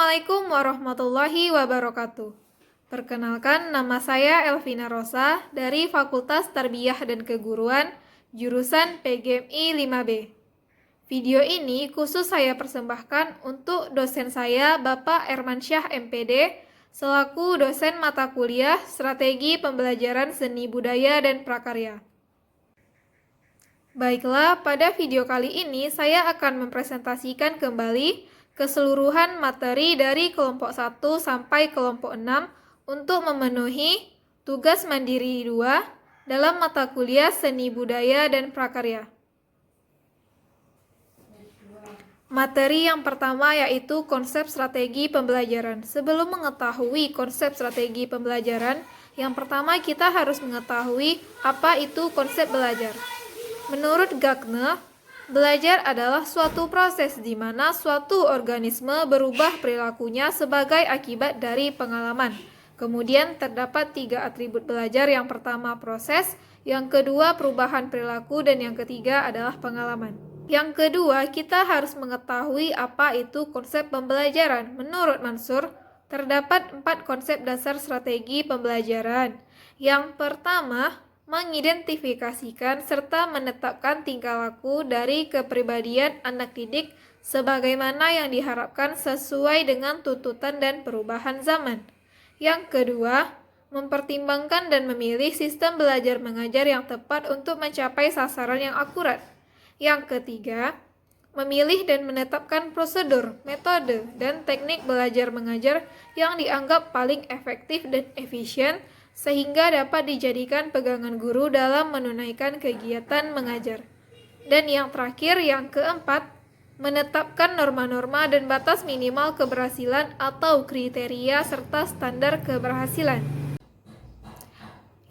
Assalamualaikum warahmatullahi wabarakatuh. Perkenalkan, nama saya Elvina Rosa dari Fakultas Tarbiyah dan Keguruan, jurusan PGMI 5B. Video ini khusus saya persembahkan untuk dosen saya, Bapak Ermansyah MPD, selaku dosen mata kuliah Strategi Pembelajaran Seni Budaya dan Prakarya. Baiklah, pada video kali ini saya akan mempresentasikan kembali keseluruhan materi dari kelompok 1 sampai kelompok 6 untuk memenuhi tugas mandiri 2 dalam mata kuliah Seni Budaya dan Prakarya. Materi yang pertama yaitu konsep strategi pembelajaran. Sebelum mengetahui konsep strategi pembelajaran, yang pertama kita harus mengetahui apa itu konsep belajar. Menurut Gagner, belajar adalah suatu proses di mana suatu organisme berubah perilakunya sebagai akibat dari pengalaman. Kemudian terdapat 3 atribut belajar, yang pertama proses, yang kedua perubahan perilaku, dan yang ketiga adalah pengalaman. Yang kedua, kita harus mengetahui apa itu konsep pembelajaran. Menurut Mansur, terdapat 4 konsep dasar strategi pembelajaran. Yang pertama, mengidentifikasikan serta menetapkan tingkah laku dari kepribadian anak didik sebagaimana yang diharapkan sesuai dengan tuntutan dan perubahan zaman. Yang kedua, mempertimbangkan dan memilih sistem belajar mengajar yang tepat untuk mencapai sasaran yang akurat. Yang ketiga, memilih dan menetapkan prosedur, metode, dan teknik belajar mengajar yang dianggap paling efektif dan efisien sehingga dapat dijadikan pegangan guru dalam menunaikan kegiatan mengajar. Dan yang terakhir, yang keempat, menetapkan norma-norma dan batas minimal keberhasilan atau kriteria serta standar keberhasilan.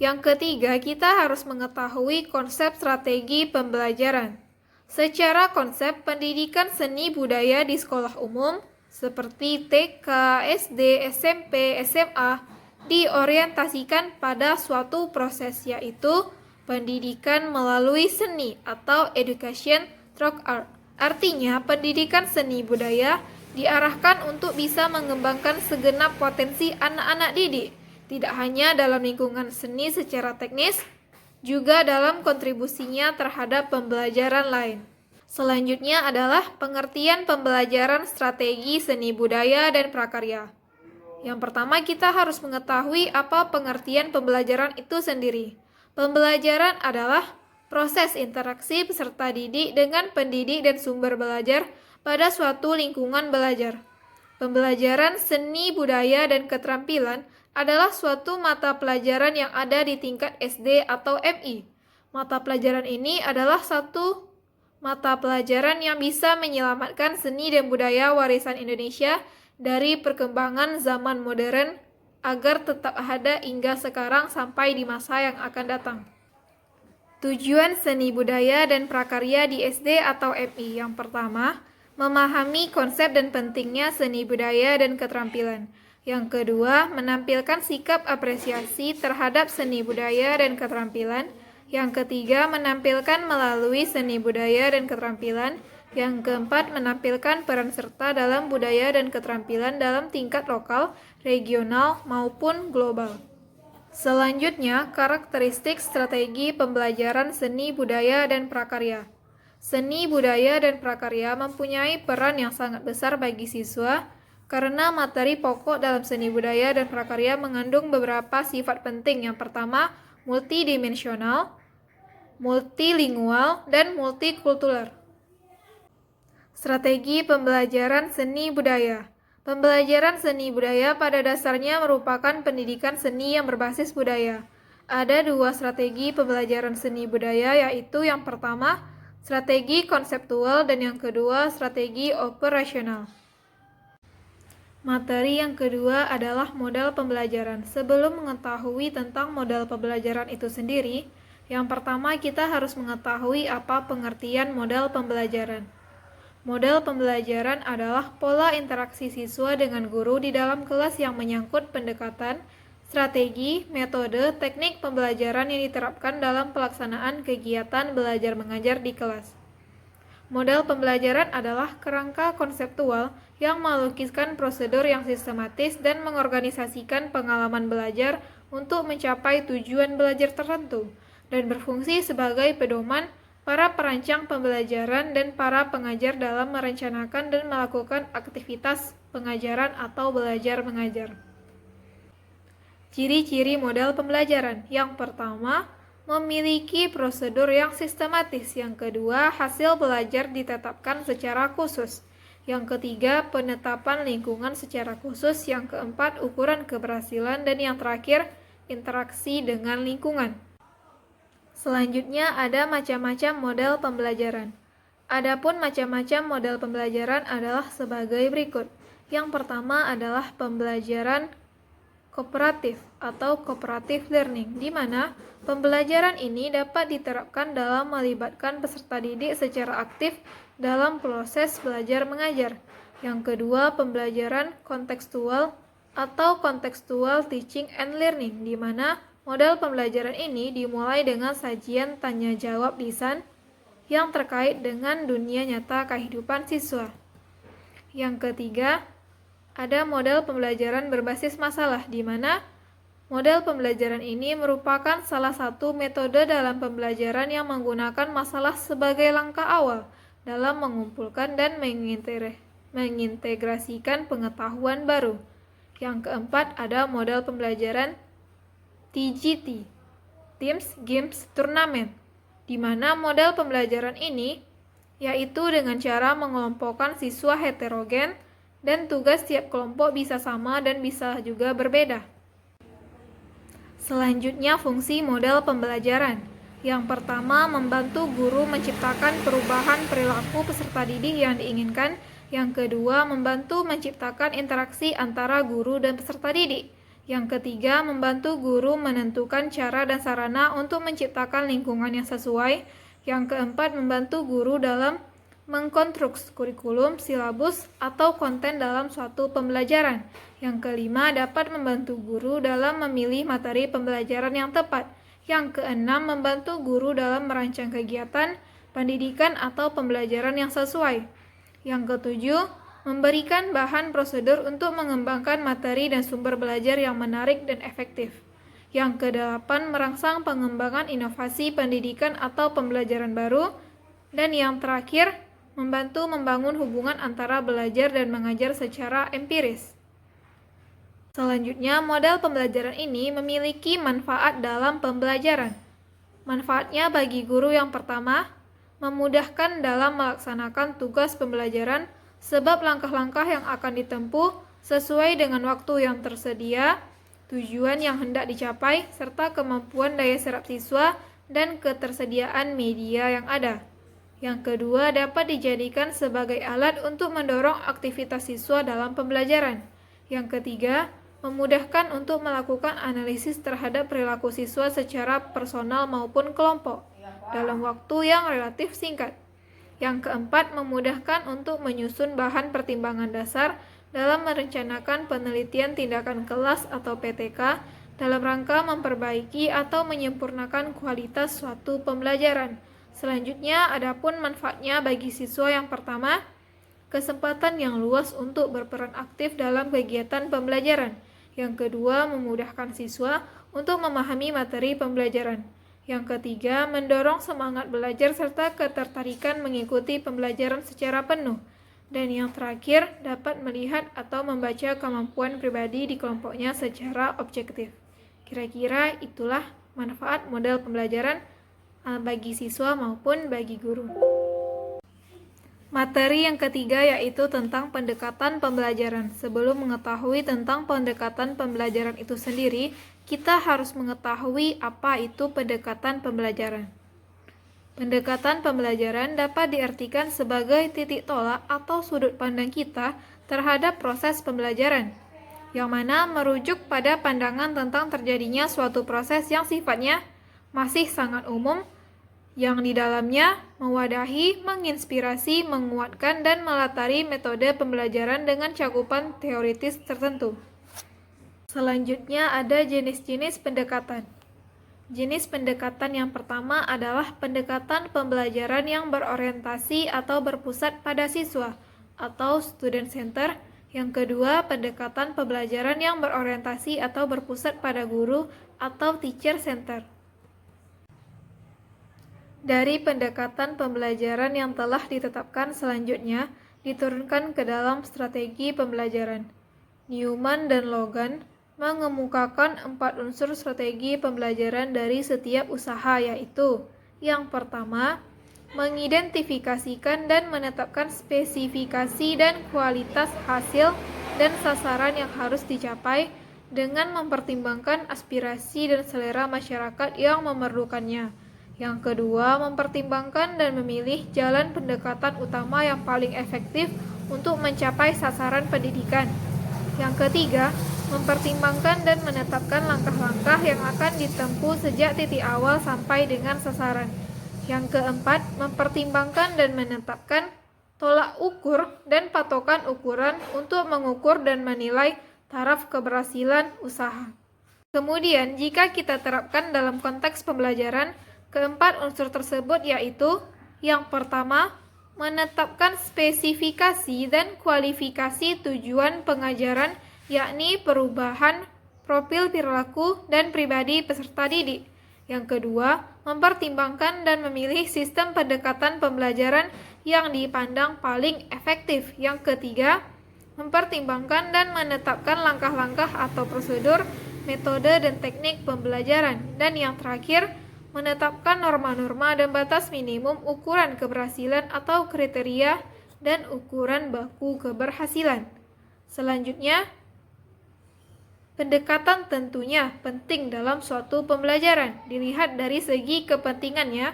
Yang ketiga, kita harus mengetahui konsep strategi pembelajaran. Secara konsep, pendidikan seni budaya di sekolah umum seperti TK, SD, SMP, SMA diorientasikan pada suatu proses, yaitu pendidikan melalui seni atau education through art. Artinya, pendidikan seni budaya diarahkan untuk bisa mengembangkan segenap potensi anak-anak didik, tidak hanya dalam lingkungan seni secara teknis, juga dalam kontribusinya terhadap pembelajaran lain. Selanjutnya adalah pengertian pembelajaran strategi seni budaya dan prakarya. Yang pertama, kita harus mengetahui apa pengertian pembelajaran itu sendiri. Pembelajaran adalah proses interaksi peserta didik dengan pendidik dan sumber belajar pada suatu lingkungan belajar. Pembelajaran seni budaya dan keterampilan adalah suatu mata pelajaran yang ada di tingkat SD atau MI. Mata pelajaran ini adalah satu mata pelajaran yang bisa menyelamatkan seni dan budaya warisan Indonesia dari perkembangan zaman modern agar tetap ada hingga sekarang sampai di masa yang akan datang. Tujuan seni budaya dan prakarya di SD atau MI. Yang pertama, memahami konsep dan pentingnya seni budaya dan keterampilan. Yang kedua, menampilkan sikap apresiasi terhadap seni budaya dan keterampilan. Yang ketiga, menampilkan melalui seni budaya dan keterampilan. Yang keempat, menampilkan peran serta dalam budaya dan keterampilan dalam tingkat lokal, regional, maupun global. Selanjutnya, karakteristik strategi pembelajaran seni budaya dan prakarya. Seni budaya dan prakarya mempunyai peran yang sangat besar bagi siswa karena materi pokok dalam seni budaya dan prakarya mengandung beberapa sifat penting. Yang pertama, multidimensional, multilingual, dan multikultural. Strategi pembelajaran seni budaya. Pembelajaran seni budaya pada dasarnya merupakan pendidikan seni yang berbasis budaya. Ada 2 strategi pembelajaran seni budaya, yaitu yang pertama, strategi konseptual, dan yang kedua, strategi operasional. Materi yang kedua adalah model pembelajaran. Sebelum mengetahui tentang model pembelajaran itu sendiri, yang pertama kita harus mengetahui apa pengertian model pembelajaran. Model pembelajaran adalah pola interaksi siswa dengan guru di dalam kelas yang menyangkut pendekatan, strategi, metode, teknik pembelajaran yang diterapkan dalam pelaksanaan kegiatan belajar mengajar di kelas. Model pembelajaran adalah kerangka konseptual yang melukiskan prosedur yang sistematis dan mengorganisasikan pengalaman belajar untuk mencapai tujuan belajar tertentu, dan berfungsi sebagai pedoman para perancang pembelajaran dan para pengajar dalam merencanakan dan melakukan aktivitas pengajaran atau belajar mengajar. Ciri-ciri model pembelajaran. Yang pertama, memiliki prosedur yang sistematis. Yang kedua, hasil belajar ditetapkan secara khusus. Yang ketiga, penetapan lingkungan secara khusus. Yang keempat, ukuran keberhasilan. Dan yang terakhir, interaksi dengan lingkungan. Selanjutnya ada macam-macam model pembelajaran. Adapun macam-macam model pembelajaran adalah sebagai berikut. Yang pertama adalah pembelajaran kooperatif atau cooperative learning, di mana pembelajaran ini dapat diterapkan dalam melibatkan peserta didik secara aktif dalam proses belajar mengajar. Yang kedua, pembelajaran kontekstual atau contextual teaching and learning, di mana model pembelajaran ini dimulai dengan sajian tanya jawab lisan yang terkait dengan dunia nyata kehidupan siswa. Yang ketiga, ada model pembelajaran berbasis masalah, di mana model pembelajaran ini merupakan salah satu metode dalam pembelajaran yang menggunakan masalah sebagai langkah awal dalam mengumpulkan dan mengintegrasikan pengetahuan baru. Yang keempat, ada model pembelajaran TGT, Teams, Games, Turnamen, di mana model pembelajaran ini yaitu dengan cara mengelompokkan siswa heterogen dan tugas tiap kelompok bisa sama dan bisa juga berbeda. Selanjutnya, fungsi model pembelajaran. Yang pertama, membantu guru menciptakan perubahan perilaku peserta didik yang diinginkan. Yang kedua, membantu menciptakan interaksi antara guru dan peserta didik. Yang ketiga, membantu guru menentukan cara dan sarana untuk menciptakan lingkungan yang sesuai. Yang keempat, membantu guru dalam mengkonstruksi kurikulum, silabus, atau konten dalam suatu pembelajaran. Yang kelima, dapat membantu guru dalam memilih materi pembelajaran yang tepat. Yang keenam, membantu guru dalam merancang kegiatan, pendidikan, atau pembelajaran yang sesuai. Yang ketujuh, memberikan bahan prosedur untuk mengembangkan materi dan sumber belajar yang menarik dan efektif. Yang kedelapan, merangsang pengembangan inovasi pendidikan atau pembelajaran baru. Dan yang terakhir, membantu membangun hubungan antara belajar dan mengajar secara empiris. Selanjutnya, model pembelajaran ini memiliki manfaat dalam pembelajaran. Manfaatnya bagi guru yang pertama, memudahkan dalam melaksanakan tugas pembelajaran sebab langkah-langkah yang akan ditempuh sesuai dengan waktu yang tersedia, tujuan yang hendak dicapai, serta kemampuan daya serap siswa dan ketersediaan media yang ada. Yang kedua, dapat dijadikan sebagai alat untuk mendorong aktivitas siswa dalam pembelajaran. Yang ketiga, memudahkan untuk melakukan analisis terhadap perilaku siswa secara personal maupun kelompok dalam waktu yang relatif singkat. Yang keempat, memudahkan untuk menyusun bahan pertimbangan dasar dalam merencanakan penelitian tindakan kelas atau PTK dalam rangka memperbaiki atau menyempurnakan kualitas suatu pembelajaran. Selanjutnya, adapun manfaatnya bagi siswa yang pertama, kesempatan yang luas untuk berperan aktif dalam kegiatan pembelajaran. Yang kedua, memudahkan siswa untuk memahami materi pembelajaran. Yang ketiga, mendorong semangat belajar serta ketertarikan mengikuti pembelajaran secara penuh. Dan yang terakhir, dapat melihat atau membaca kemampuan pribadi di kelompoknya secara objektif. Kira-kira itulah manfaat model pembelajaran bagi siswa maupun bagi guru. Materi yang ketiga yaitu tentang pendekatan pembelajaran. Sebelum mengetahui tentang pendekatan pembelajaran itu sendiri, kita harus mengetahui apa itu pendekatan pembelajaran. Pendekatan pembelajaran dapat diartikan sebagai titik tolak atau sudut pandang kita terhadap proses pembelajaran, yang mana merujuk pada pandangan tentang terjadinya suatu proses yang sifatnya masih sangat umum, yang di dalamnya mewadahi, menginspirasi, menguatkan, dan melatari metode pembelajaran dengan cakupan teoritis tertentu. Selanjutnya ada jenis-jenis pendekatan. Jenis pendekatan yang pertama adalah pendekatan pembelajaran yang berorientasi atau berpusat pada siswa atau student center. Yang kedua, pendekatan pembelajaran yang berorientasi atau berpusat pada guru atau teacher center. Dari pendekatan pembelajaran yang telah ditetapkan selanjutnya, diturunkan ke dalam strategi pembelajaran. Newman dan Logan mengemukakan 4 unsur strategi pembelajaran dari setiap usaha, yaitu yang pertama, mengidentifikasikan dan menetapkan spesifikasi dan kualitas hasil dan sasaran yang harus dicapai dengan mempertimbangkan aspirasi dan selera masyarakat yang memerlukannya. Yang kedua, mempertimbangkan dan memilih jalan pendekatan utama yang paling efektif untuk mencapai sasaran pendidikan. Yang ketiga, mempertimbangkan dan menetapkan langkah-langkah yang akan ditempuh sejak titik awal sampai dengan sasaran. Yang keempat, mempertimbangkan dan menetapkan tolak ukur dan patokan ukuran untuk mengukur dan menilai taraf keberhasilan usaha. Kemudian, jika kita terapkan dalam konteks pembelajaran, keempat unsur tersebut yaitu yang pertama, menetapkan spesifikasi dan kualifikasi tujuan pengajaran, yakni perubahan profil perilaku dan pribadi peserta didik. Yang kedua, mempertimbangkan dan memilih sistem pendekatan pembelajaran yang dipandang paling efektif. Yang ketiga, mempertimbangkan dan menetapkan langkah-langkah atau prosedur, metode dan teknik pembelajaran. Dan yang terakhir, menetapkan norma-norma dan batas minimum ukuran keberhasilan atau kriteria dan ukuran baku keberhasilan. Selanjutnya, pendekatan tentunya penting dalam suatu pembelajaran. Dilihat dari segi kepentingannya,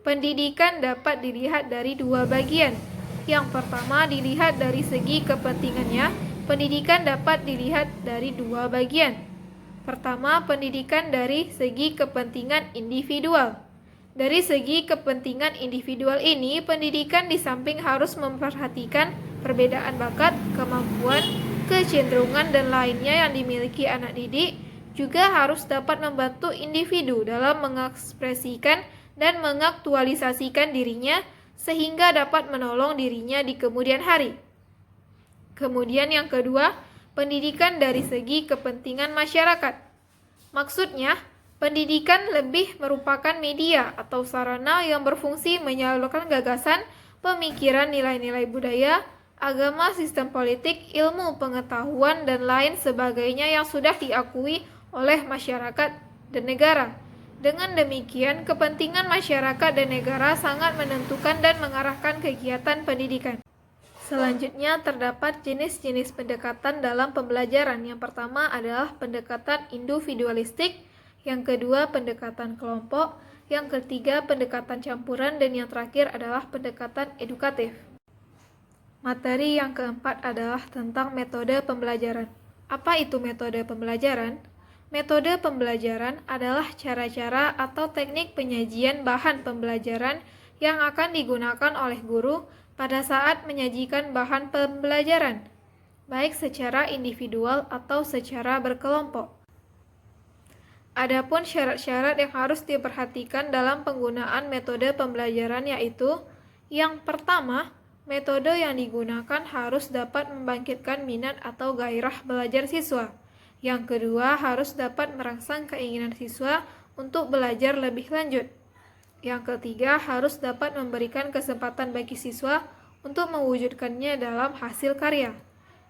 pendidikan dapat dilihat dari 2 bagian. Yang pertama, dilihat dari segi kepentingannya, pendidikan dapat dilihat dari 2 bagian. Pertama, pendidikan dari segi kepentingan individual. Dari segi kepentingan individual ini, pendidikan di samping harus memperhatikan perbedaan bakat, kemampuan, kecenderungan dan lainnya yang dimiliki anak didik, juga harus dapat membantu individu dalam mengekspresikan dan mengaktualisasikan dirinya sehingga dapat menolong dirinya di kemudian hari. Kemudian yang kedua, pendidikan dari segi kepentingan masyarakat. Maksudnya, pendidikan lebih merupakan media atau sarana yang berfungsi menyalurkan gagasan, pemikiran, nilai-nilai budaya, agama, sistem politik, ilmu pengetahuan, dan lain sebagainya yang sudah diakui oleh masyarakat dan negara. Dengan demikian, kepentingan masyarakat dan negara sangat menentukan dan mengarahkan kegiatan pendidikan. Selanjutnya, terdapat jenis-jenis pendekatan dalam pembelajaran. Yang pertama adalah pendekatan individualistik, yang kedua pendekatan kelompok, yang ketiga pendekatan campuran, dan yang terakhir adalah pendekatan edukatif. Materi yang keempat adalah tentang metode pembelajaran. Apa itu metode pembelajaran? Metode pembelajaran adalah cara-cara atau teknik penyajian bahan pembelajaran yang akan digunakan oleh guru pada saat menyajikan bahan pembelajaran, baik secara individual atau secara berkelompok. Adapun syarat-syarat yang harus diperhatikan dalam penggunaan metode pembelajaran yaitu, yang pertama, metode yang digunakan harus dapat membangkitkan minat atau gairah belajar siswa. Yang kedua, harus dapat merangsang keinginan siswa untuk belajar lebih lanjut. Yang ketiga, harus dapat memberikan kesempatan bagi siswa untuk mewujudkannya dalam hasil karya.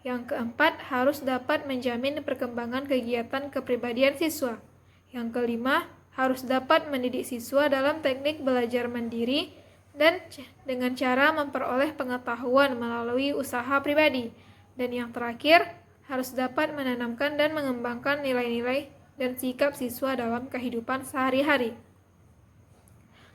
Yang keempat, harus dapat menjamin perkembangan kegiatan kepribadian siswa. Yang kelima, harus dapat mendidik siswa dalam teknik belajar mandiri dan dengan cara memperoleh pengetahuan melalui usaha pribadi. Dan yang terakhir, harus dapat menanamkan dan mengembangkan nilai-nilai dan sikap siswa dalam kehidupan sehari-hari.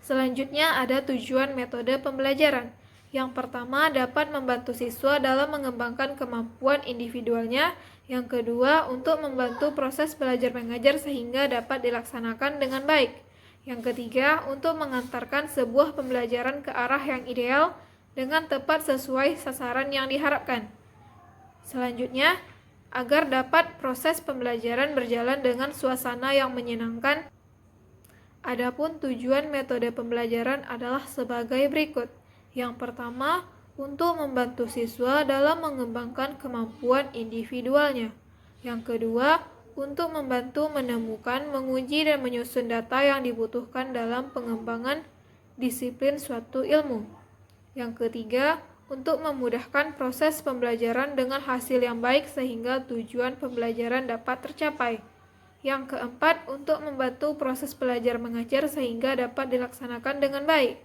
Selanjutnya ada tujuan metode pembelajaran. Yang pertama, dapat membantu siswa dalam mengembangkan kemampuan individualnya. Yang kedua, untuk membantu proses belajar mengajar sehingga dapat dilaksanakan dengan baik. Yang ketiga, untuk mengantarkan sebuah pembelajaran ke arah yang ideal dengan tepat sesuai sasaran yang diharapkan. Selanjutnya, agar dapat proses pembelajaran berjalan dengan suasana yang menyenangkan Adapun tujuan metode pembelajaran adalah sebagai berikut. Yang pertama, untuk membantu siswa dalam mengembangkan kemampuan individualnya. Yang kedua, untuk membantu menemukan, menguji, dan menyusun data yang dibutuhkan dalam pengembangan disiplin suatu ilmu. Yang ketiga, untuk memudahkan proses pembelajaran dengan hasil yang baik sehingga tujuan pembelajaran dapat tercapai. Yang keempat, untuk membantu proses belajar mengajar sehingga dapat dilaksanakan dengan baik.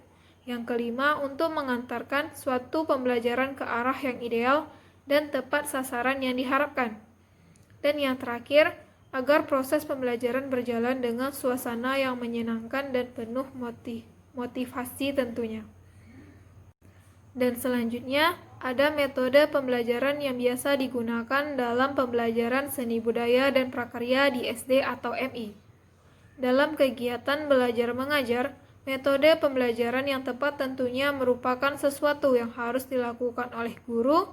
Yang kelima, untuk mengantarkan suatu pembelajaran ke arah yang ideal dan tepat sasaran yang diharapkan. Dan yang terakhir, agar proses pembelajaran berjalan dengan suasana yang menyenangkan dan penuh motivasi tentunya. Dan selanjutnya, ada metode pembelajaran yang biasa digunakan dalam pembelajaran seni budaya dan prakarya di SD atau MI. Dalam kegiatan belajar mengajar, metode pembelajaran yang tepat tentunya merupakan sesuatu yang harus dilakukan oleh guru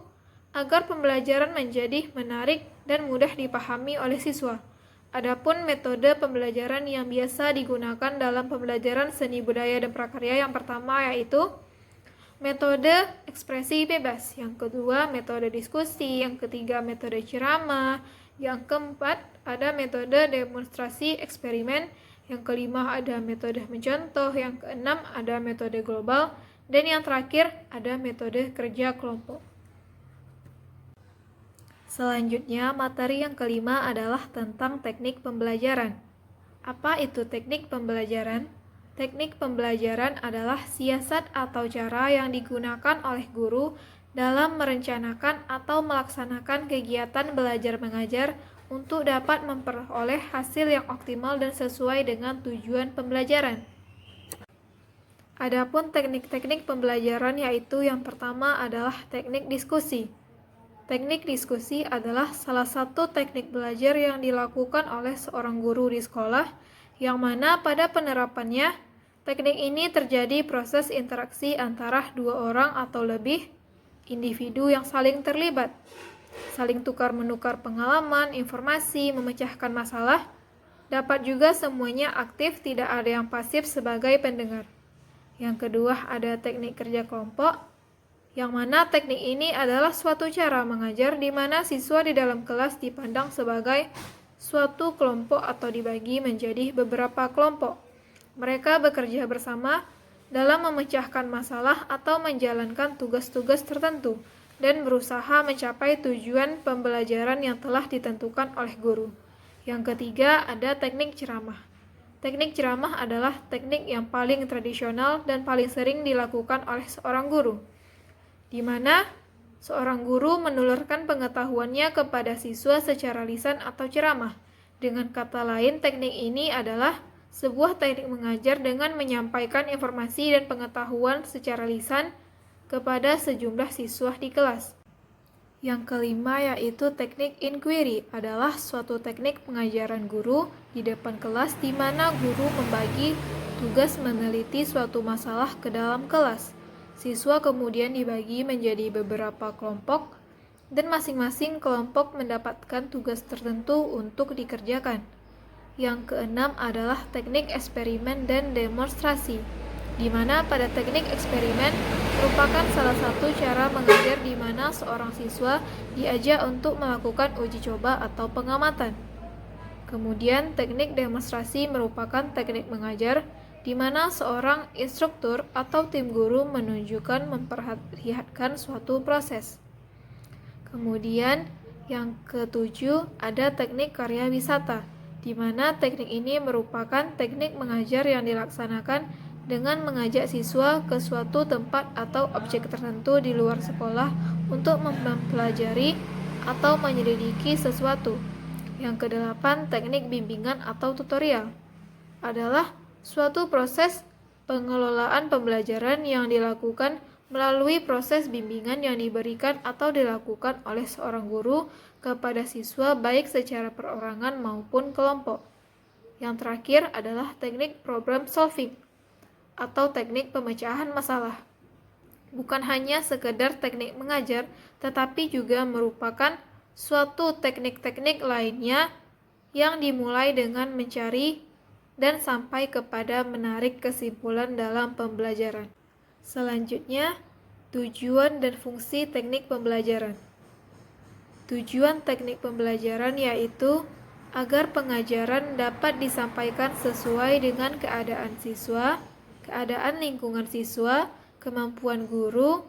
agar pembelajaran menjadi menarik dan mudah dipahami oleh siswa. Adapun metode pembelajaran yang biasa digunakan dalam pembelajaran seni budaya dan prakarya yang pertama yaitu metode ekspresi bebas, yang kedua metode diskusi, yang ketiga metode ceramah, yang keempat ada metode demonstrasi eksperimen, yang kelima ada metode mencontoh, yang keenam ada metode global, dan yang terakhir ada metode kerja kelompok. Selanjutnya, materi yang kelima adalah tentang teknik pembelajaran. Apa itu teknik pembelajaran? Teknik pembelajaran adalah siasat atau cara yang digunakan oleh guru dalam merencanakan atau melaksanakan kegiatan belajar mengajar untuk dapat memperoleh hasil yang optimal dan sesuai dengan tujuan pembelajaran. Adapun teknik-teknik pembelajaran yaitu yang pertama adalah teknik diskusi. Teknik diskusi adalah salah satu teknik belajar yang dilakukan oleh seorang guru di sekolah, yang mana pada penerapannya, teknik ini terjadi proses interaksi antara dua orang atau lebih individu yang saling terlibat, saling tukar-menukar pengalaman, informasi, memecahkan masalah. Dapat juga semuanya aktif, tidak ada yang pasif sebagai pendengar. Yang kedua ada teknik kerja kelompok, yang mana teknik ini adalah suatu cara mengajar di mana siswa di dalam kelas dipandang sebagai suatu kelompok atau dibagi menjadi beberapa kelompok. Mereka bekerja bersama dalam memecahkan masalah atau menjalankan tugas-tugas tertentu dan berusaha mencapai tujuan pembelajaran yang telah ditentukan oleh guru. Yang ketiga ada teknik ceramah. Teknik ceramah adalah teknik yang paling tradisional dan paling sering dilakukan oleh seorang guru, di mana seorang guru menulurkan pengetahuannya kepada siswa secara lisan atau ceramah. Dengan kata lain, teknik ini adalah sebuah teknik mengajar dengan menyampaikan informasi dan pengetahuan secara lisan kepada sejumlah siswa di kelas. Yang kelima yaitu teknik inquiry, adalah suatu teknik pengajaran guru di depan kelas di mana guru membagi tugas meneliti suatu masalah ke dalam kelas. Siswa kemudian dibagi menjadi beberapa kelompok dan masing-masing kelompok mendapatkan tugas tertentu untuk dikerjakan. Yang keenam adalah teknik eksperimen dan demonstrasi, di mana pada teknik eksperimen merupakan salah satu cara mengajar di mana seorang siswa diajak untuk melakukan uji coba atau pengamatan. Kemudian teknik demonstrasi merupakan teknik mengajar di mana seorang instruktur atau tim guru menunjukkan memperlihatkan suatu proses. Kemudian yang ketujuh ada teknik karya wisata, di mana teknik ini merupakan teknik mengajar yang dilaksanakan dengan mengajak siswa ke suatu tempat atau objek tertentu di luar sekolah untuk mempelajari atau menyelidiki sesuatu. Yang kedelapan, teknik bimbingan atau tutorial adalah suatu proses pengelolaan pembelajaran yang dilakukan melalui proses bimbingan yang diberikan atau dilakukan oleh seorang guru kepada siswa baik secara perorangan maupun kelompok. Yang terakhir adalah teknik problem solving atau teknik pemecahan masalah. Bukan hanya sekedar teknik mengajar, tetapi juga merupakan suatu teknik-teknik lainnya yang dimulai dengan mencari dan sampai kepada menarik kesimpulan dalam pembelajaran. Selanjutnya, tujuan dan fungsi teknik pembelajaran. Tujuan teknik pembelajaran yaitu agar pengajaran dapat disampaikan sesuai dengan keadaan siswa, keadaan lingkungan siswa, kemampuan guru,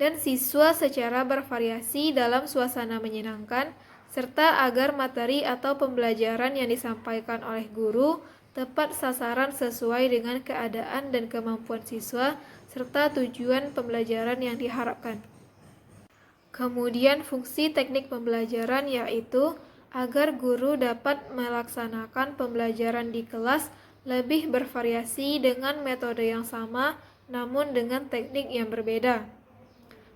dan siswa secara bervariasi dalam suasana menyenangkan, serta agar materi atau pembelajaran yang disampaikan oleh guru tepat sasaran sesuai dengan keadaan dan kemampuan siswa, serta tujuan pembelajaran yang diharapkan. Kemudian fungsi teknik pembelajaran yaitu agar guru dapat melaksanakan pembelajaran di kelas lebih bervariasi dengan metode yang sama namun dengan teknik yang berbeda.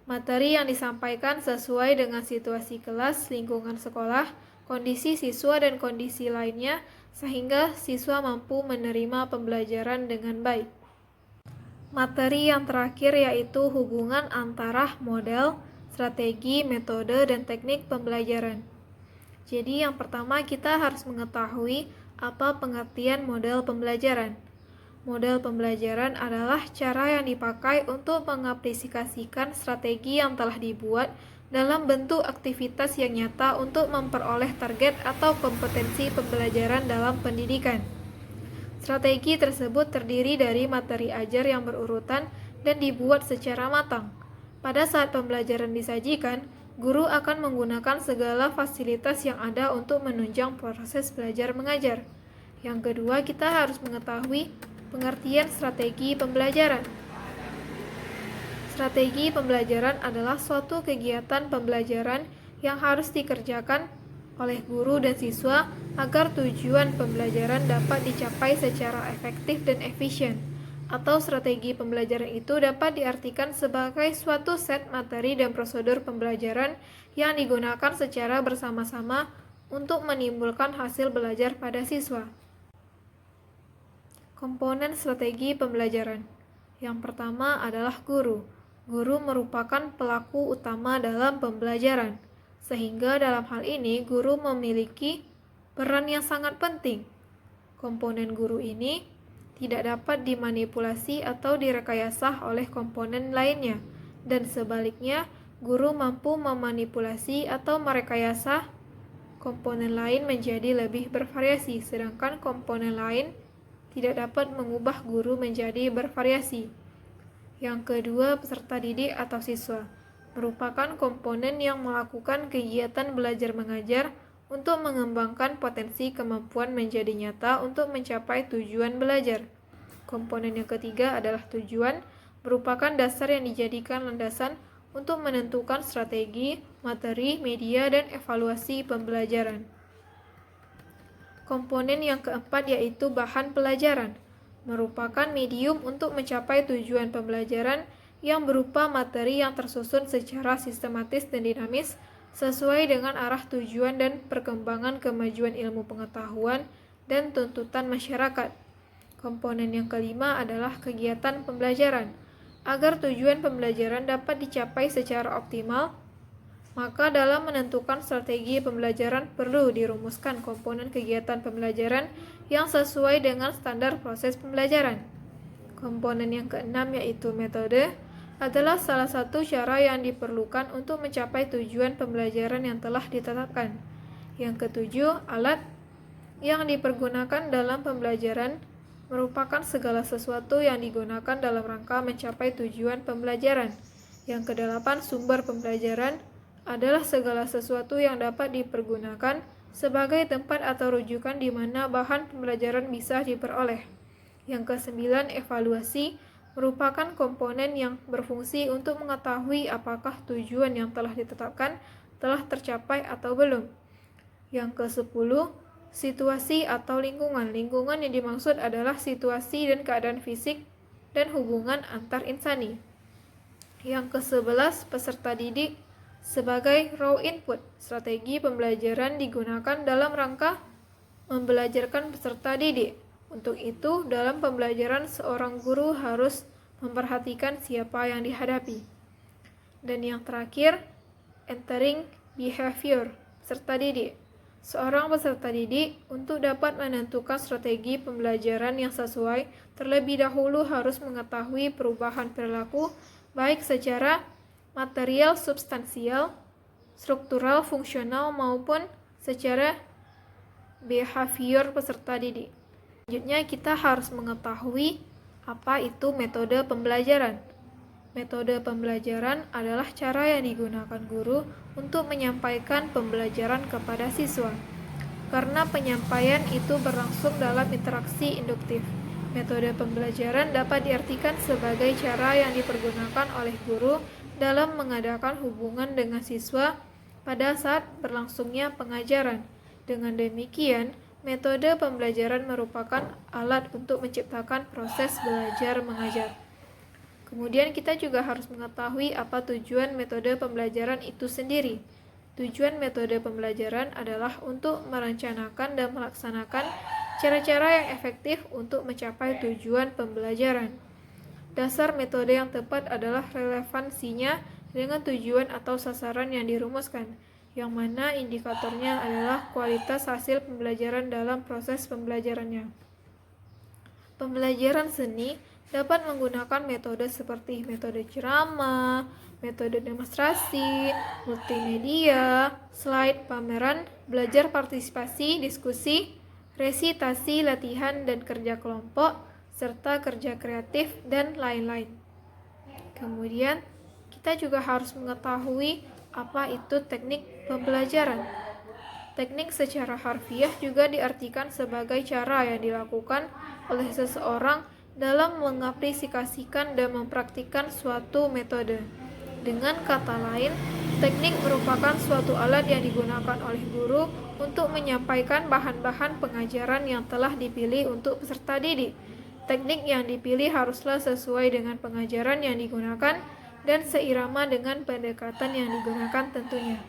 Materi yang disampaikan sesuai dengan situasi kelas, lingkungan sekolah, kondisi siswa dan kondisi lainnya sehingga siswa mampu menerima pembelajaran dengan baik. Materi yang terakhir yaitu hubungan antara model, strategi, metode, dan teknik pembelajaran. Jadi yang pertama kita harus mengetahui apa pengertian model pembelajaran. Model pembelajaran adalah cara yang dipakai untuk mengaplikasikan strategi yang telah dibuat dalam bentuk aktivitas yang nyata untuk memperoleh target atau kompetensi pembelajaran dalam pendidikan. Strategi tersebut terdiri dari materi ajar yang berurutan dan dibuat secara matang. Pada saat pembelajaran disajikan, guru akan menggunakan segala fasilitas yang ada untuk menunjang proses belajar mengajar. Yang kedua, kita harus mengetahui pengertian strategi pembelajaran. Strategi pembelajaran adalah suatu kegiatan pembelajaran yang harus dikerjakan oleh guru dan siswa agar tujuan pembelajaran dapat dicapai secara efektif dan efisien. Atau strategi pembelajaran itu dapat diartikan sebagai suatu set materi dan prosedur pembelajaran yang digunakan secara bersama-sama untuk menimbulkan hasil belajar pada siswa. Komponen strategi pembelajaran. Yang pertama adalah guru. Guru merupakan pelaku utama dalam pembelajaran, sehingga dalam hal ini guru memiliki peran yang sangat penting. Komponen guru ini tidak dapat dimanipulasi atau direkayasa oleh komponen lainnya, dan sebaliknya, guru mampu memanipulasi atau merekayasa komponen lain menjadi lebih bervariasi, sedangkan komponen lain tidak dapat mengubah guru menjadi bervariasi. Yang kedua, peserta didik atau siswa merupakan komponen yang melakukan kegiatan belajar mengajar untuk mengembangkan potensi kemampuan menjadi nyata untuk mencapai tujuan belajar. Komponen yang ketiga adalah tujuan, merupakan dasar yang dijadikan landasan untuk menentukan strategi, materi, media, dan evaluasi pembelajaran. Komponen yang keempat yaitu bahan pelajaran, merupakan medium untuk mencapai tujuan pembelajaran yang berupa materi yang tersusun secara sistematis dan dinamis sesuai dengan arah tujuan dan perkembangan kemajuan ilmu pengetahuan dan tuntutan masyarakat. Komponen yang kelima adalah kegiatan pembelajaran. Agar tujuan pembelajaran dapat dicapai secara optimal, maka dalam menentukan strategi pembelajaran perlu dirumuskan komponen kegiatan pembelajaran yang sesuai dengan standar proses pembelajaran. Komponen yang keenam yaitu metode adalah salah satu cara yang diperlukan untuk mencapai tujuan pembelajaran yang telah ditetapkan. Yang ketujuh, alat yang dipergunakan dalam pembelajaran merupakan segala sesuatu yang digunakan dalam rangka mencapai tujuan pembelajaran. Yang kedelapan, sumber pembelajaran adalah segala sesuatu yang dapat dipergunakan sebagai tempat atau rujukan di mana bahan pembelajaran bisa diperoleh. Yang kesembilan, evaluasi merupakan komponen yang berfungsi untuk mengetahui apakah tujuan yang telah ditetapkan telah tercapai atau belum. Yang kesepuluh, situasi atau lingkungan. Lingkungan yang dimaksud adalah situasi dan keadaan fisik dan hubungan antar insani. Yang kesebelas, peserta didik sebagai raw input. Strategi pembelajaran digunakan dalam rangka membelajarkan peserta didik. Untuk itu, dalam pembelajaran seorang guru harus memperhatikan siapa yang dihadapi. Dan yang terakhir, entering behavior peserta didik. Seorang peserta didik untuk dapat menentukan strategi pembelajaran yang sesuai, terlebih dahulu harus mengetahui perubahan perilaku baik secara material substansial, struktural fungsional maupun secara behavior peserta didik. Selanjutnya kita harus mengetahui apa itu metode pembelajaran. Metode pembelajaran adalah cara yang digunakan guru untuk menyampaikan pembelajaran kepada siswa. Karena penyampaian itu berlangsung dalam interaksi induktif, metode pembelajaran dapat diartikan sebagai cara yang dipergunakan oleh guru dalam mengadakan hubungan dengan siswa pada saat berlangsungnya pengajaran. Dengan demikian, metode pembelajaran merupakan alat untuk menciptakan proses belajar mengajar. Kemudian kita juga harus mengetahui apa tujuan metode pembelajaran itu sendiri. Tujuan metode pembelajaran adalah untuk merencanakan dan melaksanakan cara-cara yang efektif untuk mencapai tujuan pembelajaran. Dasar metode yang tepat adalah relevansinya dengan tujuan atau sasaran yang dirumuskan, yang mana indikatornya adalah kualitas hasil pembelajaran dalam proses pembelajarannya. Pembelajaran seni dapat menggunakan metode seperti metode ceramah, metode demonstrasi, multimedia, slide, pameran, belajar partisipasi, diskusi, resitasi, latihan dan kerja kelompok, serta kerja kreatif, dan lain-lain. Kemudian, kita juga harus mengetahui apa itu teknik pembelajaran. Teknik secara harfiah juga diartikan sebagai cara yang dilakukan oleh seseorang dalam mengaplikasikan dan mempraktikkan suatu metode. Dengan kata lain, teknik merupakan suatu alat yang digunakan oleh guru untuk menyampaikan bahan-bahan pengajaran yang telah dipilih untuk peserta didik. Teknik yang dipilih haruslah sesuai dengan pengajaran yang digunakan dan seirama dengan pendekatan yang digunakan tentunya.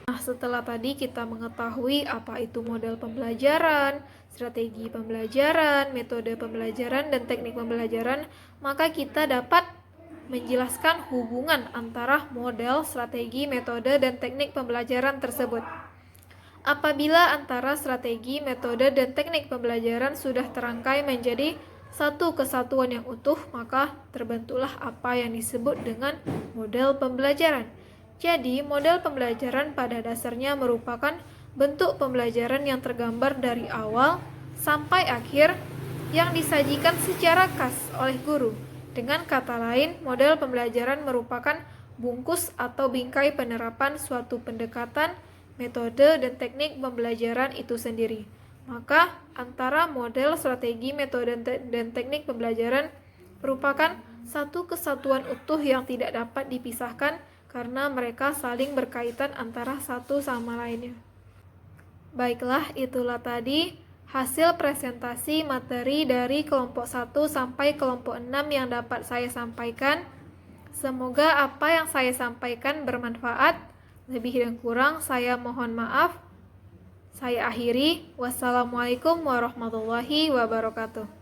Nah, setelah tadi kita mengetahui apa itu model pembelajaran, strategi pembelajaran, metode pembelajaran, dan teknik pembelajaran, maka kita dapat menjelaskan hubungan antara model, strategi, metode, dan teknik pembelajaran tersebut. Apabila antara strategi, metode, dan teknik pembelajaran sudah terangkai menjadi satu kesatuan yang utuh, maka terbentuklah apa yang disebut dengan model pembelajaran. Jadi, model pembelajaran pada dasarnya merupakan bentuk pembelajaran yang tergambar dari awal sampai akhir yang disajikan secara khas oleh guru. Dengan kata lain, model pembelajaran merupakan bungkus atau bingkai penerapan suatu pendekatan, metode, dan teknik pembelajaran itu sendiri. Maka, antara model, strategi, metode, dan teknik pembelajaran merupakan satu kesatuan utuh yang tidak dapat dipisahkan karena mereka saling berkaitan antara satu sama lainnya. Baiklah, itulah tadi hasil presentasi materi dari kelompok 1 sampai kelompok 6 yang dapat saya sampaikan. Semoga apa yang saya sampaikan bermanfaat. Lebih dan kurang saya mohon maaf. Saya akhiri. Wassalamualaikum warahmatullahi wabarakatuh.